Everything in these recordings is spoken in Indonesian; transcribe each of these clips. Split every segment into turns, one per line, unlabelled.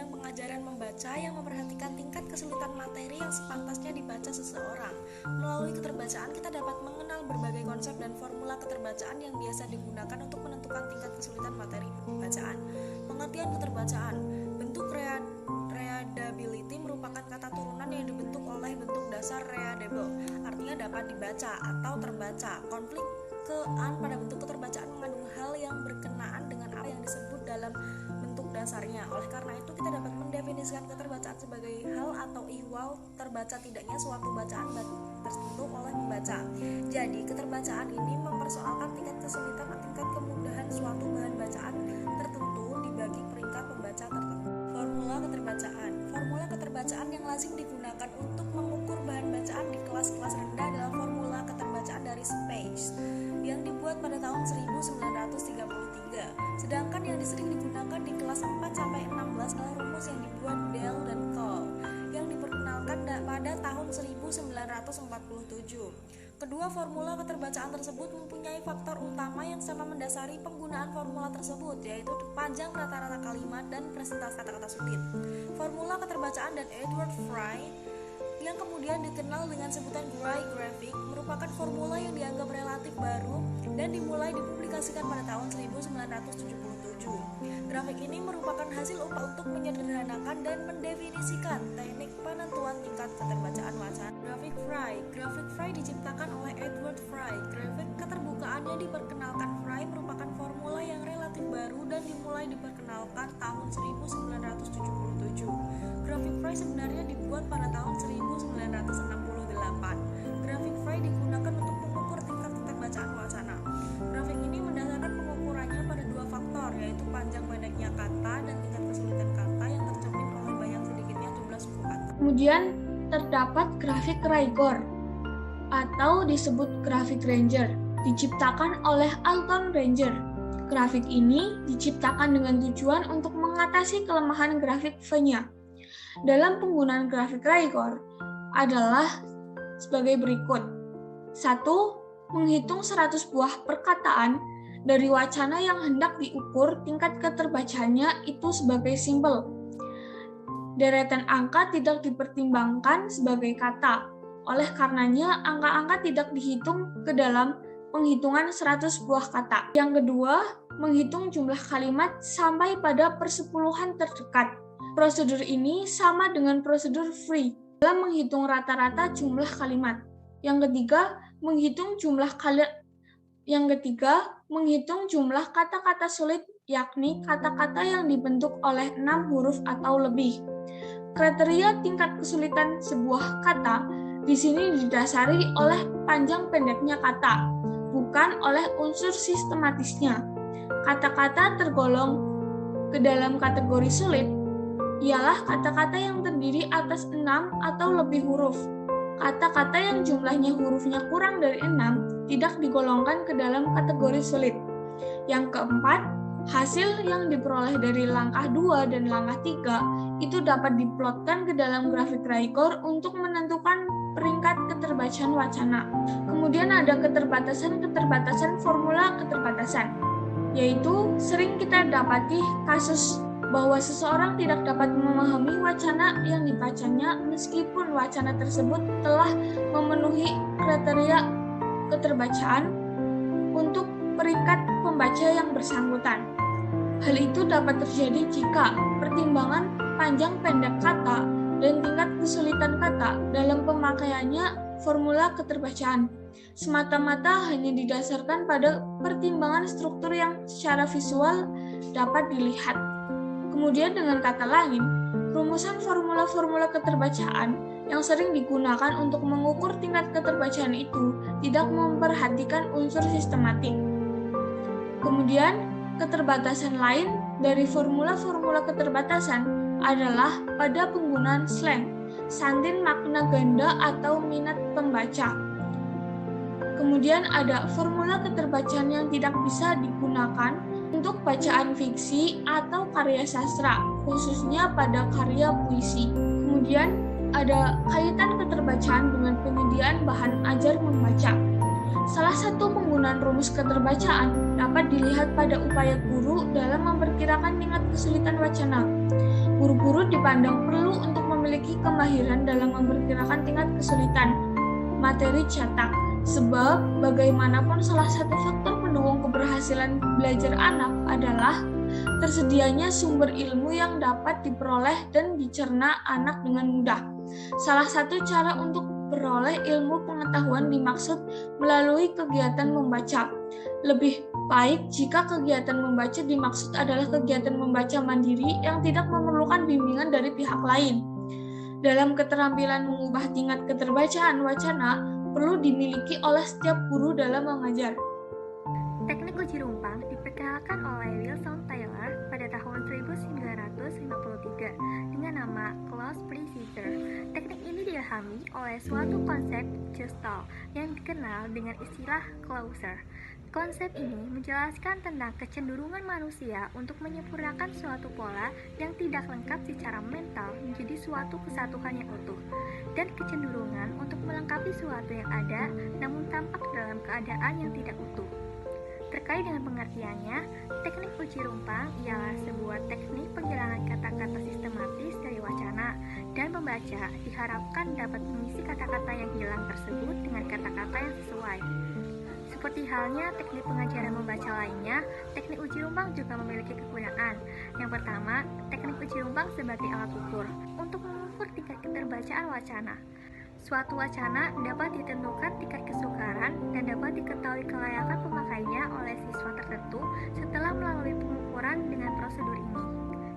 bidang pengajaran membaca yang memperhatikan tingkat kesulitan materi yang sepantasnya dibaca seseorang. Melalui keterbacaan kita dapat mengenal berbagai konsep dan formula keterbacaan yang biasa digunakan untuk menentukan tingkat kesulitan materi bacaan. Pengertian keterbacaan. Bentuk readability merupakan kata turunan yang dibentuk oleh bentuk dasar readable, artinya dapat dibaca atau terbaca. Konflikan pada bentuk keterbacaan mengandung hal yang berkenaan dengan apa yang disebut dalam bentuk dasarnya. Oleh karena itu kita dapat mendefinisikan keterbacaan sebagai hal atau ihwal terbaca tidaknya suatu bacaan tertentu oleh pembaca. Jadi keterbacaan ini mempersoalkan tingkat kesulitan atau tingkat kemudahan suatu bahan bacaan tertentu dibagi peringkat pembaca tertentu. Formula keterbacaan. Formula keterbacaan yang lazim digunakan untuk mengukur bahan bacaan di kelas-kelas rendah adalah formula keterbacaan dari Space yang dibuat pada tahun 1933. Sedangkan yang sering digunakan di kelas 4 sampai 16 adalah rumus yang dibuat Dell dan Cole yang diperkenalkan pada tahun 1947. Kedua formula keterbacaan tersebut mempunyai faktor utama yang sama mendasari penggunaan formula tersebut, yaitu panjang rata-rata kalimat dan presentasi kata-kata sulit. Formula keterbacaan dan Edward Fry yang kemudian dikenal dengan sebutan Gray Graphic merupakan formula yang dianggap relatif baru dan dimulai dipublikasikan pada tahun 1977. Grafik ini merupakan hasil upaya untuk menyederhanakan dan mendefinisikan teknik penentuan tingkat keterbacaan wacana. Grafik Fry diciptakan oleh Edward Fry. Grafik keterbukaannya diperkenalkan Fry merupakan formula yang relatif baru dan dimulai diperkenalkan tahun 1977. Grafik Fry sebenarnya dibuat pada tahun 1968. Grafik Fry digunakan untuk mengukur tingkat keterbacaan wacana. Grafik ini mendasarkan pengukurannya pada dua faktor, yaitu panjang pendeknya kata dan tingkat kesulitan kata yang tercermin oleh banyak sedikitnya jumlah suku kata.
Kemudian terdapat grafik Raigor atau disebut grafik Ranger, diciptakan oleh Alton Ranger. Grafik ini diciptakan dengan tujuan untuk mengatasi kelemahan grafik Venya. Dalam penggunaan grafik Raigor adalah sebagai berikut. 1. Menghitung 100 buah perkataan dari wacana yang hendak diukur tingkat keterbacaannya itu sebagai simbol. Deretan angka tidak dipertimbangkan sebagai kata. Oleh karenanya, angka-angka tidak dihitung ke dalam penghitungan 100 buah kata. Yang kedua, menghitung jumlah kalimat sampai pada persepuluhan terdekat. Prosedur ini sama dengan prosedur Free dalam menghitung rata-rata jumlah kalimat. Yang ketiga, menghitung jumlah kata-kata sulit, yakni kata-kata yang dibentuk oleh 6 huruf atau lebih. Kriteria tingkat kesulitan sebuah kata di sini didasari oleh panjang pendeknya kata, bukan oleh unsur sistematisnya. Kata-kata tergolong ke dalam kategori sulit ialah kata-kata yang terdiri atas 6 atau lebih huruf. Kata-kata yang jumlahnya hurufnya kurang dari 6 tidak digolongkan ke dalam kategori sulit. Yang keempat, hasil yang diperoleh dari langkah 2 dan langkah 3 itu dapat diplotkan ke dalam grafik Raigor untuk menentukan peringkat keterbacaan wacana. Kemudian ada keterbatasan formula keterbatasan, yaitu sering kita dapati kasus bahwa seseorang tidak dapat memahami wacana yang dibacanya meskipun wacana tersebut telah memenuhi kriteria keterbacaan untuk peringkat pembaca yang bersangkutan. Hal itu dapat terjadi jika pertimbangan panjang pendek kata dan tingkat kesulitan kata dalam pemakaiannya formula keterbacaan semata-mata hanya didasarkan pada pertimbangan struktur yang secara visual dapat dilihat. Kemudian dengan kata lain, rumusan formula-formula keterbacaan yang sering digunakan untuk mengukur tingkat keterbacaan itu tidak memperhatikan unsur sistematik. Kemudian, keterbatasan lain dari formula-formula keterbatasan adalah pada penggunaan slang, santin makna ganda atau minat pembaca. Kemudian ada formula keterbacaan yang tidak bisa digunakan untuk bacaan fiksi atau karya sastra, khususnya pada karya puisi. Kemudian ada kaitan keterbacaan dengan penyediaan bahan ajar membaca. Salah satu penggunaan rumus keterbacaan dapat dilihat pada upaya guru dalam memperkirakan tingkat kesulitan wacana. Guru-guru dipandang perlu untuk memiliki kemahiran dalam memperkirakan tingkat kesulitan materi cetak, sebab bagaimanapun salah satu faktor pendukung keberhasilan belajar anak adalah tersedianya sumber ilmu yang dapat diperoleh dan dicerna anak dengan mudah. Salah satu cara untuk beroleh ilmu pengetahuan dimaksud melalui kegiatan membaca. Lebih baik jika kegiatan membaca dimaksud adalah kegiatan membaca mandiri yang tidak memerlukan bimbingan dari pihak lain. Dalam keterampilan mengubah tingkat keterbacaan wacana perlu dimiliki oleh setiap guru dalam mengajar.
Teknik uji rumpang diperkenalkan oleh Wilson Taylor pada tahun 1953 dengan nama close procedure. Teknik ini diilhami oleh suatu konsep Gestalt yang dikenal dengan istilah closure. Konsep ini menjelaskan tentang kecenderungan manusia untuk menyempurnakan suatu pola yang tidak lengkap secara mental menjadi suatu kesatuan yang utuh, dan kecenderungan untuk melengkapi suatu yang ada namun tampak dalam keadaan yang tidak utuh. Terkait dengan pengertiannya, teknik uji rumpang ialah sebuah teknik penghilangan kata-kata sistematis dari wacana, dan pembaca diharapkan dapat mengisi kata-kata yang hilang tersebut dengan kata-kata yang sesuai. Seperti halnya teknik pengajaran membaca lainnya, teknik uji rumpang juga memiliki kegunaan. Yang pertama, teknik uji rumpang sebagai alat ukur untuk mengukur tingkat keterbacaan wacana. Suatu wacana dapat ditentukan tingkat kesukaran dan dapat diketahui kelayakan pemakainya oleh siswa tertentu setelah melalui pengukuran dengan prosedur ini.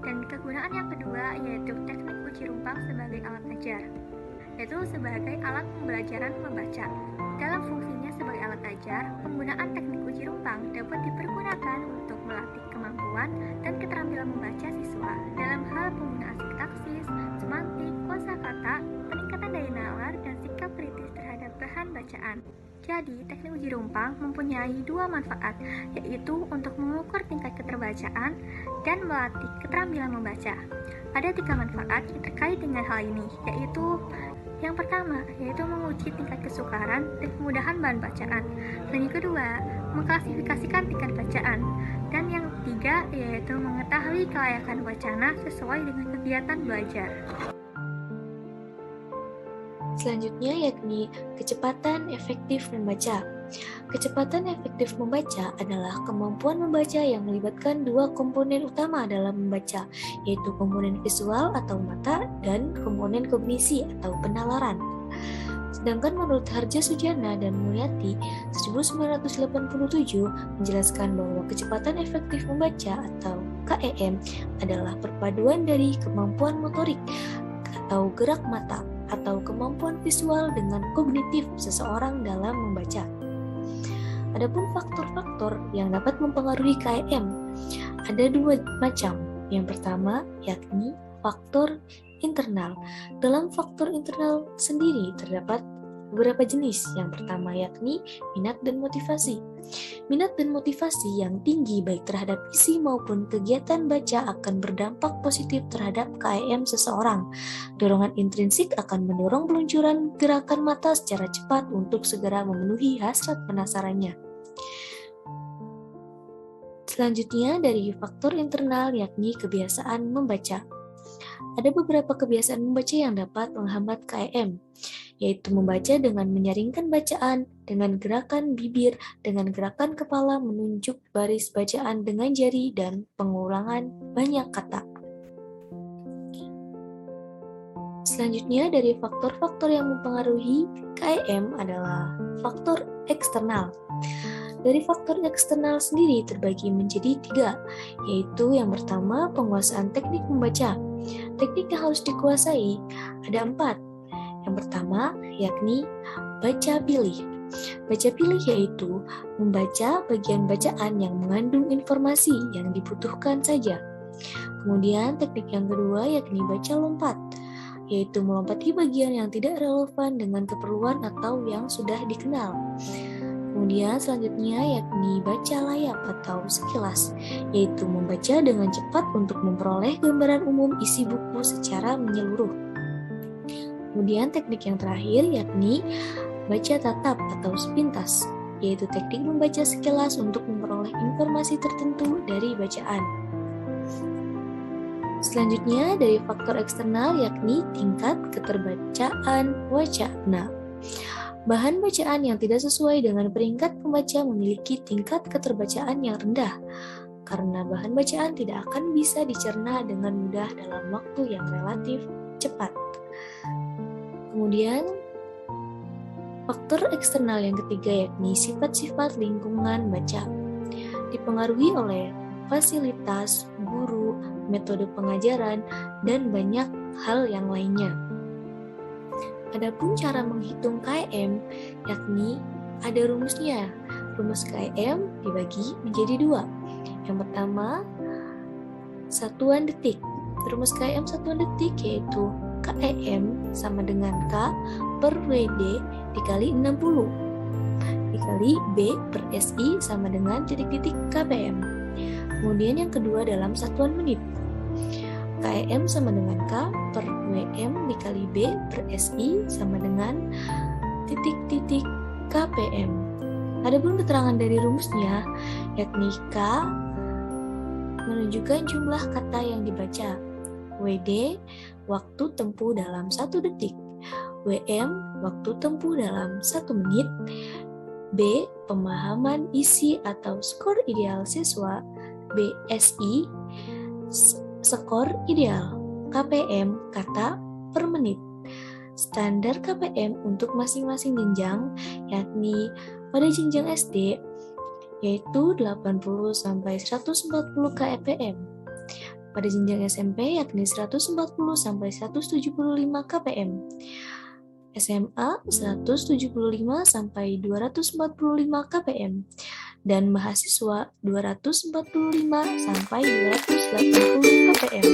Dan kegunaan yang kedua yaitu teknik uji rumpang sebagai alat ajar, yaitu sebagai alat pembelajaran membaca. Dalam fungsinya sebagai alat ajar, penggunaan teknik uji rumpang dapat dipergunakan untuk melatih kemampuan dan keterampilan membaca siswa dalam hal penggunaan sintaksis, semantik, kosakata, peningkatan daya nalar, dan sikap kritis terhadap bahan bacaan. Jadi, teknik uji rumpang mempunyai dua manfaat, yaitu untuk mengukur tingkat keterbacaan dan melatih keterampilan membaca. Ada 3 manfaat yang terkait dengan hal ini, yaitu yang pertama, yaitu menguji tingkat kesukaran dan kemudahan bahan bacaan. Dan yang kedua, mengklasifikasikan tingkat bacaan. Dan yang ketiga, yaitu mengetahui kelayakan wacana sesuai dengan kegiatan belajar.
Selanjutnya yakni kecepatan efektif membaca. Kecepatan efektif membaca adalah kemampuan membaca yang melibatkan 2 komponen utama dalam membaca, yaitu komponen visual atau mata dan komponen kognisi atau penalaran. Sedangkan menurut Harja Sujana dan Mulyati 1987 menjelaskan bahwa kecepatan efektif membaca atau KEM adalah perpaduan dari kemampuan motorik atau gerak mata atau kemampuan visual dengan kognitif seseorang dalam membaca. Adapun faktor-faktor yang dapat mempengaruhi KEM ada 2 macam. Yang pertama yakni faktor internal. Dalam faktor internal sendiri terdapat beberapa jenis. Yang pertama yakni minat dan motivasi. Minat dan motivasi yang tinggi baik terhadap isi maupun kegiatan baca akan berdampak positif terhadap KEM seseorang. Dorongan intrinsik akan mendorong peluncuran gerakan mata secara cepat untuk segera memenuhi hasrat penasarannya. Selanjutnya dari faktor internal yakni kebiasaan membaca. Ada beberapa kebiasaan membaca yang dapat menghambat KEM, yaitu membaca dengan menyaringkan bacaan, dengan gerakan bibir, dengan gerakan kepala menunjuk baris bacaan dengan jari, dan pengulangan banyak kata. Selanjutnya dari faktor-faktor yang mempengaruhi KEM adalah faktor eksternal. Dari faktor eksternal sendiri terbagi menjadi 3, yaitu yang pertama penguasaan teknik membaca. Teknik yang harus dikuasai ada 4. Yang pertama yakni baca pilih. Baca pilih yaitu membaca bagian bacaan yang mengandung informasi yang dibutuhkan saja. Kemudian teknik yang kedua yakni baca lompat, yaitu melompati bagian yang tidak relevan dengan keperluan atau yang sudah dikenal. Kemudian selanjutnya yakni baca layap atau sekilas, yaitu membaca dengan cepat untuk memperoleh gambaran umum isi buku secara menyeluruh. Kemudian teknik yang terakhir yakni baca tatap atau sepintas, yaitu teknik membaca sekilas untuk memperoleh informasi tertentu dari bacaan. Selanjutnya dari faktor eksternal yakni tingkat keterbacaan wacana. Bahan bacaan yang tidak sesuai dengan peringkat pembaca memiliki tingkat keterbacaan yang rendah, karena bahan bacaan tidak akan bisa dicerna dengan mudah dalam waktu yang relatif cepat. Kemudian, faktor eksternal yang ketiga yakni sifat-sifat lingkungan baca, dipengaruhi oleh fasilitas, guru, metode pengajaran, dan banyak hal yang lainnya. Adapun cara menghitung KM, yakni ada rumusnya. Rumus KM dibagi menjadi dua. Yang pertama, satuan detik. Rumus KM satuan detik yaitu KM sama dengan K per WD dikali 60 dikali B per SI sama dengan titik-titik KPM. Kemudian yang kedua dalam satuan menit. KM sama dengan K per WM dikali B per SI sama dengan titik-titik KPM. Adapun keterangan dari rumusnya, yakni K menunjukkan jumlah kata yang dibaca, WD waktu tempuh dalam 1 detik, WM waktu tempuh dalam 1 menit, B pemahaman isi atau skor ideal siswa, BSI skor ideal, KPM kata per menit. Standar KPM untuk masing-masing jenjang yakni pada jenjang SD yaitu 80 sampai 140 KPM. Pada jenjang SMP yakni 140 sampai 175 KPM. SMA 175 sampai 245 KPM. Dan mahasiswa 245 sampai 280 KPM.